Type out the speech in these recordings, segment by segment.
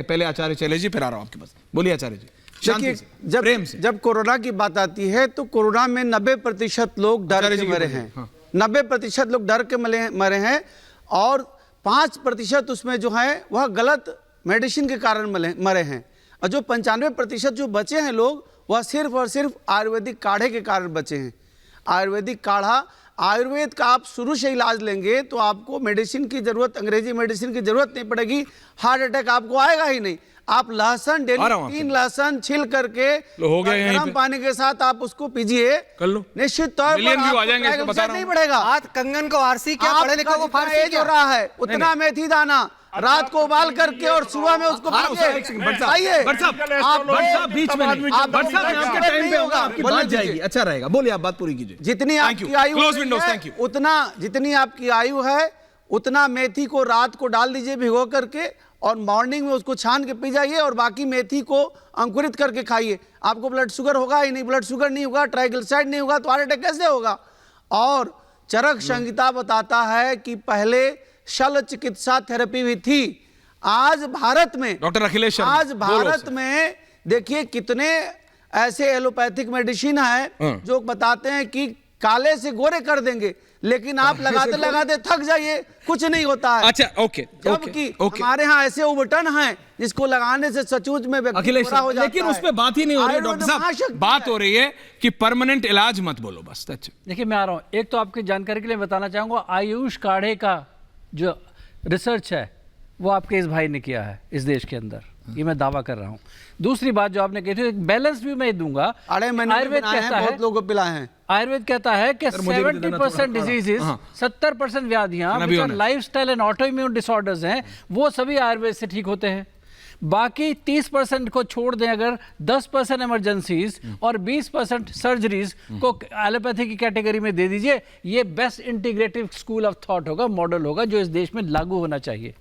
पहले आचार्य चले जी, फिर आ रहा हूं आपके पास। बोलिए आचार्य जी। देखिए, जब कोरोना की बात आती है तो कोरोना में 90% लोग डर के मरे हैं। 90% लोग डर के मरे हैं और 5% उसमें जो है वह गलत मेडिसिन के कारण मरे हैं। और जो 95% जो बचे हैं लोग, वह सिर्फ और सिर्फ आयुर्वेदिक काढ़े के कारण बचे हैं। आयुर्वेदिक काढ़ा, आयुर्वेद का आप शुरू से इलाज लेंगे तो आपको मेडिसिन की जरूरत, अंग्रेजी मेडिसिन की जरूरत नहीं पड़ेगी। हार्ट अटैक आपको आएगा ही नहीं। आप लहसुन डेली 3 लहसुन छिल करके हो गया गर्म पानी के साथ आप उसको पीजिए, कर लो, निश्चित तौर पर आ जाएंगे, इसको बता रहा हूं। नहीं पड़ेगा। आज कंगन को आरसी क्या, पढ़े लिखा को फारसी हो रहा है। उतना मेथी दाना रात को उबाल करके और सुबह में उसको अच्छा रहेगा। बोलिए, आप बात पूरी कीजिए। जितनी आपकी आयु जितनी आपकी आयु है उतना मेथी को रात को डाल दीजिए भिगो करके और मॉर्निंग में उसको छान के पी जाइए और बाकी मेथी को अंकुरित करके खाइए। आपको ब्लड शुगर होगा ही नहीं, ब्लड शुगर नहीं होगा, ट्राइग्लिसराइड नहीं होगा तो हार्ट अटैक कैसे होगा। और चरक संहिता बताता है कि पहले शल्य चिकित्सा थेरेपी भी थी। आज भारत में डॉक्टर अखिलेश आज भारत में देखिए कितने ऐसे एलोपैथिक मेडिसिन है जो बताते हैं कि काले से गोरे कर देंगे, लेकिन आप लगाते लगाते थक जाइए, कुछ नहीं होता है। अच्छा, ओके, जबकि हमारे यहाँ ऐसे उबटन हैं जिसको लगाने से सचमुच में व्यक्ति पूरा हो जाता है। लेकिन उस पे बात ही नहीं हो रही डॉक्टर साहब, बात हो रही है कि परमानेंट इलाज मत बोलो बस। देखिए, मैं आ रहा हूँ। एक तो आपकी जानकारी के लिए बताना चाहूंगा, आयुष काढ़े का जो रिसर्च है वो आपके इस भाई ने किया है इस देश के अंदर, ये मैं दावा कर रहा हूँ। दूसरी बात जो आपने कही थी, एक बैलेंस भी मैं दूंगा। आयुर्वेद कहता है, बहुत लोगों को पिलाए हैं। आयुर्वेद कहता है कि 70% डिजीजेस, 70% व्याधियां, lifestyle and auto immune disorders हैं, वो सभी आयुर्वेद से ठीक होते हैं। बाकी 30% को छोड़ दें अगर, 10% इमरजेंसीज और 20% सर्जरीज को एलोपैथी की कैटेगरी में दे दीजिए। ये best integrative school of thought होगा, मॉडल होगा जो इस देश में लागू होना चाहिए।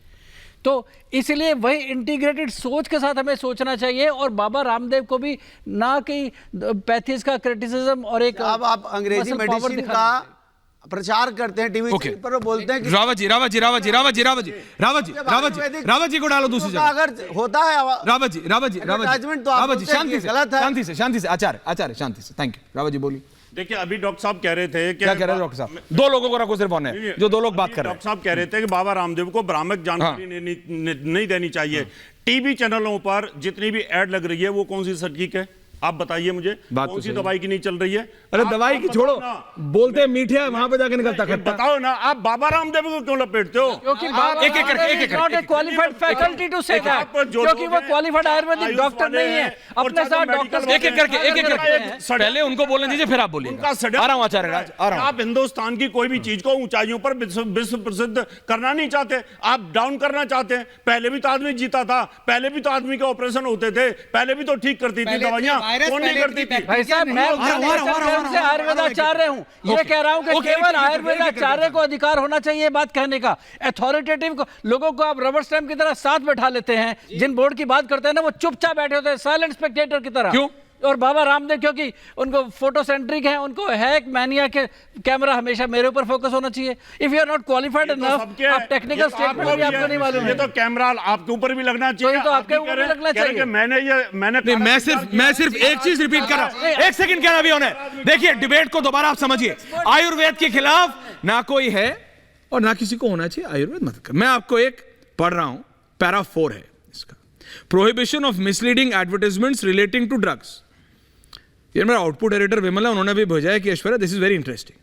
तो इसलिए वही इंटीग्रेटेड सोच के साथ हमें सोचना चाहिए। और बाबा रामदेव को भी ना कि पैथीज का क्रिटिसिज्म और एक अब आप अंग्रेजी मेडिसिन का प्रचार करते हैं टीवी पर, वो बोलते हैं कि रावत जी को डालो दूसरी जगह। अगर होता है रावत जी शांति से आचार्य शांति से। Thank you. रावत जी बोलिए। देखिए, अभी डॉक्टर साहब कह रहे थे कि क्या कह रहे हैं डॉक्टर साहब? 2 लोगों को रखो सिर्फ होने, जो 2 लोग बात कर रहे हैं। डॉक्टर साहब कह रहे थे कि बाबा रामदेव को भ्रामक जानकारी नहीं देनी चाहिए। टीवी चैनलों पर जितनी भी ऐड लग रही है वो कौन सी सटीक है, आप बताइए मुझे। कौन सी दवाई की नहीं चल रही है? अरे दवाई की छोड़ो, बोलते हैं मीठे है, वहां पे जाके निकलता खट्टा। बताओ ना, आप बाबा रामदेव को क्यों लपेटते हो? क्योंकि qualified faculty to say that, क्योंकि वो क्वालिफाइड आयुर्वेदिक डॉक्टर नहीं है। अपने साथ डॉक्टर एक एक करके पहले उनको बोलने दीजिए, फिर आप बोलिए। आ रहा हूं आचार्य राज, आ रहा हूं। आप हिंदुस्तान की कोई भी चीज को ऊंचाइयों पर विश्व प्रसिद्ध करना नहीं चाहते, आप डाउन करना चाहते हैं। पहले भी तो आदमी जीता था, पहले भी तो आदमी के ऑपरेशन होते थे, पहले भी तो ठीक करती थी दवाइयां, कौन नहीं करती थी? भाई साहब, मैं आयुर्वेदाचार्य हूँ, ये कह रहा हूँ कि केवल आयुर्वेदाचार्य को अधिकार होना चाहिए बात कहने का। अथॉरिटेटिव लोगों को आप रबर स्टैम्प की तरह साथ बैठा लेते हैं। जिन बोर्ड की बात करते हैं ना, वो चुपचाप बैठे होते हैं साइलेंट स्पेक्टेटर की तरह। क्यों? और बाबा रामदेव क्योंकि उनको फोटो सेंट्रिक है, उनको है एक मैनिया के कैमरा हमेशा मेरे ऊपर फोकस होना चाहिए। If you are not qualified enough, आप टेक्निकल स्टेटमेंट भी आपको नहीं मालूम है। ये तो कैमरा आपके ऊपर भी लगना चाहिए, तो आपके ऊपर भी लगना चाहिए। मैं सिर्फ एक चीज रिपीट कर रहा हूं, एक सेकंड कहना भी होने। देखिए, डिबेट को दोबारा आप समझिए। आयुर्वेद के खिलाफ ना कोई है और ना किसी को होना चाहिए। आयुर्वेद मत कर। मैं आपको एक पढ़ रहा हूं, पैरा 4 है इसका, prohibition of misleading advertisements relating to drugs. ये मेरा आउटपुट एडिटर विमल है, उन्होंने भी भेजा है कि Aishwarya this is very interesting.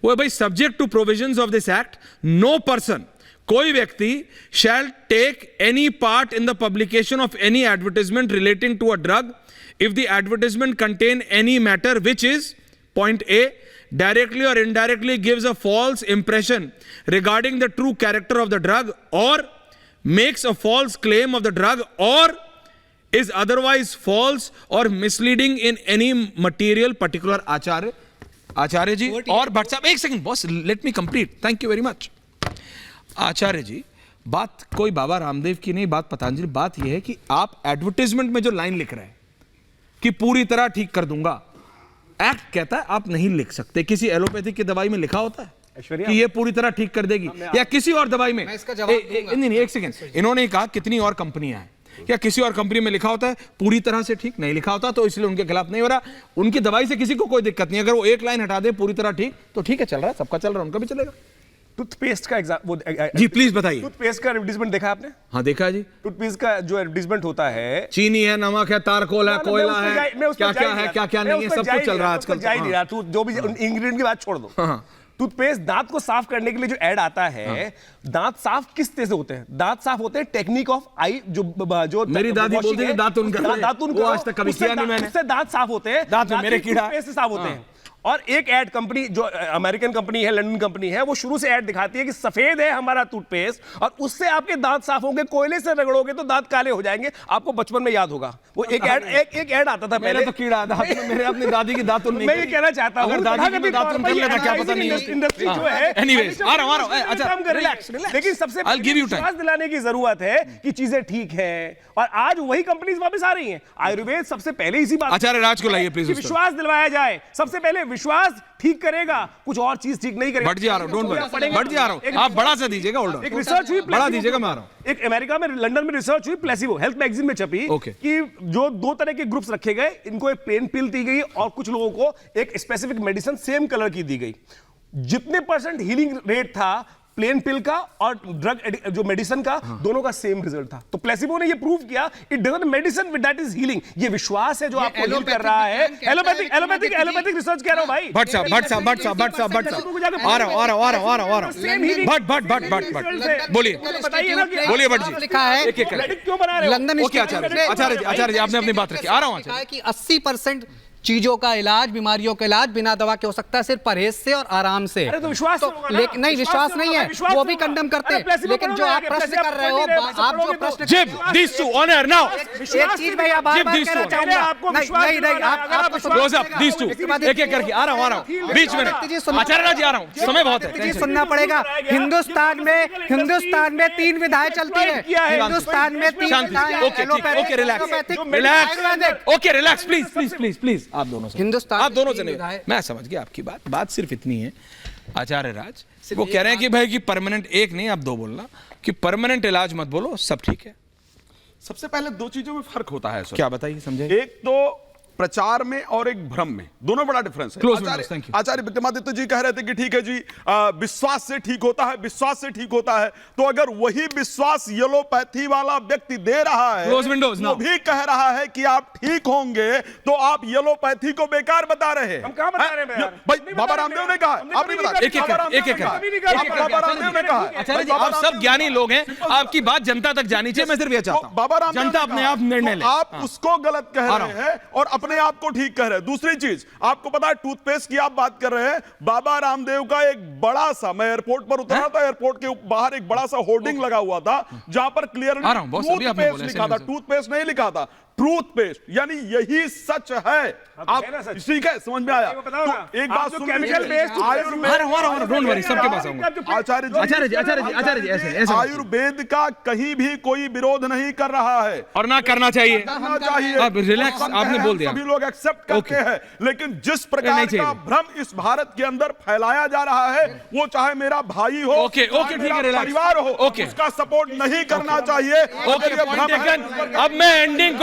वो भाई, subject to provisions of this act, no person, कोई व्यक्ति shall take any part in the publication of any advertisement relating to a drug if the advertisement contain any matter which is point a directly or indirectly gives a false impression regarding the true character of the drug or makes a false claim of the drug or is otherwise false or misleading in any material particular। Acharya ji और भट्ट साहब, एक second boss, let me complete, thank you very much. Acharya ji, बात कोई बाबा रामदेव की नहीं, बात पतंजलि। बात यह है कि आप एडवर्टाइजमेंट में जो लाइन लिख रहे हैं कि पूरी तरह ठीक कर दूंगा, एक्ट कहता है आप नहीं लिख सकते। किसी एलोपैथिक की दवाई में लिखा होता है कि ये पूरी तरह ठीक कर देगी, या किसी और दवाई में। नहीं, एक सेकंड, इन्होंने कहा कितनी और कंपनियां हैं, क्या किसी और कंपनी में लिखा होता है पूरी तरह से ठीक? नहीं लिखा होता, तो इसलिए उनके खिलाफ नहीं हो रहा। उनकी दवाई से किसी को कोई दिक्कत नहीं, अगर वो एक लाइन हटा दे पूरी तरह ठीक, तो ठीक है, चल रहा है, सबका चल रहा है, उनका भी चलेगा। टूथपेस्ट का जी प्लीज बताइए। टूथपेस्ट का एडवर्टीजमेंट देखा आपने? हाँ देखा जी। टूथपेस्ट का जो एडवर्टीजमेंट होता है, चीनी है, नमक है, तारकोल है, कोयला है, क्या क्या है, क्या क्या नहीं है, सब कुछ चल रहा है आजकल। जो भी इंग्रेडिएंट की बात छोड़ दो। टूथपेस्ट दांत को साफ करने के लिए जो ऐड आता है, दांत साफ किस तरह से होते हैं? दांत साफ होते हैं टेक्निक ऑफ आई, जो मेरी दादी बोलती है दातुन कर, दातुन वो आज तक कभी किया नहीं मैंने। उससे दांत साफ होते हैं, दांत में मेरे कीड़ा से साफ होते हैं। और एक ऐड कंपनी जो अमेरिकन कंपनी है, लंदन कंपनी है, वो शुरू से ऐड दिखाती है कि सफेद है हमारा टूथपेस्ट और उससे आपके दांत साफ होंगे, कोयले से रगड़ोगे तो दांत काले हो जाएंगे। आपको बचपन में याद होगा वो एक ऐड आता था पहले। तो कीड़ा दांत में, मेरे अपनी दादी की दातुन नहीं। मैं ये कहना चाहता हूं, दादी की दातुन कर लेता क्या पता नहीं। इंडस्ट्री जो है, एनीवेज आ रहा हूं। अच्छा रिलैक्स। लेकिन सबसे विश्वास दिलाने की जरूरत है कि चीजें ठीक है, और आज वही कंपनीज वापस आ रही हैं। आयुर्वेद सबसे पहले इसी बात, आचार्य राज को लाइए प्लीज। विश्वास दिलवाया जाए, सबसे पहले विश्वास ठीक करेगा, कुछ और चीज ठीक नहीं करेगा। बढ़ जा रहा हूं, डोंट वरी, बढ़ जा रहा हूं। आप बड़ा सा दीजिएगा, होल्ड ऑन। एक रिसर्च हुई, बड़ा दीजिएगा, मैं आ रहा हूं। एक अमेरिका में, लंदन में रिसर्च हुई, प्लेसिबो हेल्थ मैगजीन में छपी, कि जो 2 तरह के ग्रुप्स रखे गए, इनको एक प्लेन पिल दी गई और कुछ लोगों को एक स्पेसिफिक मेडिसिन सेम कलर की दी गई। जितने % हीलिंग रेट था प्लेन पिल का और ड्रग जो मेडिसिन का, दोनों का सेम रिजल्ट था। तो प्लेसिबो ने ये प्रूव किया, it doesn't medicine with that is healing. ये विश्वास है जो आपको हील कर रहा है। एलोपैथिक रिसर्च कह रहा हूं भाई। भट साहब आ रहा हूं। भट बोलिए, बोलिए भट जी। लिखा है क्यों बना रहे हो? लंदन आचार्य जी आपने अपनी बात रखी, आ रहा हूं। कि 80% चीजों का इलाज, बीमारियों का इलाज बिना दवा के हो सकता है, सिर्फ परहेज से और आराम से। अरे तो विश्वास से होगा ना? नहीं, विश्वास नहीं है, वो भी कंडम करते हैं। लेकिन जो आप प्रश्न कर रहे हो, आप जो प्रश्न, zip this to on air now. एक चीज मैं बार बार कहना चाहूंगा, नहीं, आप क्लोज अप दिस टू, एक-एक करके आ रहा हूं बीच में। आचार्य राज जी आ रहा हूं, समय बहुत है, सुनना पड़ेगा। हिंदुस्तान में 3 विधाएं चलती है। हिंदुस्तान में 3 विधाएं। Okay relax, okay relax, please आप दोनों से, आप दोनों से नहीं, मैं समझ गया आपकी बात सिर्फ इतनी है। आचार्य राज वो कह रहे हैं कि भाई कि परमानेंट, एक नहीं आप 2 बोलना, कि परमानेंट इलाज मत बोलो, सब ठीक है। सबसे पहले 2 चीजों में फर्क होता है सर। क्या बताइए, समझे? एक तो प्रचार में और एक भ्रम में, दोनों बड़ा डिफरेंस है। आचार्य विक्रमादित्य जी कह रहे थे कि ठीक है जी, विश्वास से ठीक होता है, विश्वास से ठीक होता है। तो अगर वही विश्वास येलोपैथी वाला व्यक्ति दे रहा है, वो भी कह रहा है कि आप ठीक होंगे, तो आप येलोपैथी को बेकार बता रहे हैं। हम कहां बता रहे हैं भाई? बाबा रामदेव ने कहा, आप नहीं बता, एक-एक बाबा रामदेव ने कहा। आचार्य जी आप सब ज्ञानी लोग हैं, आपकी बात जनता तक जानी चाहिए, मैं सिर्फ ये चाहता हूं बाबा रामदेव जनता अपने आप निर्णय ले। आप उसको गलत कह रहे हैं और अपने आप को ठीक कह रहे हैं। दूसरी चीज, आपको पता है टूथपेस्ट की आप बात कर रहे हैं, बाबा रामदेव का एक बड़ा सा, मैं एयरपोर्ट पर उतरा था, एयरपोर्ट के बाहर एक बड़ा सा होर्डिंग लगा हुआ था जहां पर क्लियरली टूथपेस्ट लिखा था, टूथपेस्ट नहीं लिखा था, ट्रूथपेस्ट, यानी यही सच है। आप ठीक है, समझ में आया? तो एक बात सुन, केमिकल बेस्ड डोंट वरी, सबके पास आऊंगा। आचार्य जी ऐसे आयुर्वेद का कहीं भी कोई विरोध नहीं कर रहा है और ना करना चाहिए। अब रिलैक्स, आपने बोल दिया, सभी लोग एक्सेप्ट करते हैं। लेकिन जिस प्रकार का भ्रम इस भारत के अंदर फैलाया जा रहा है, वो चाहे मेरा भाई हो, ठीक है, परिवार हो, उसका सपोर्ट नहीं करना चाहिए। अब मैं एंडिंग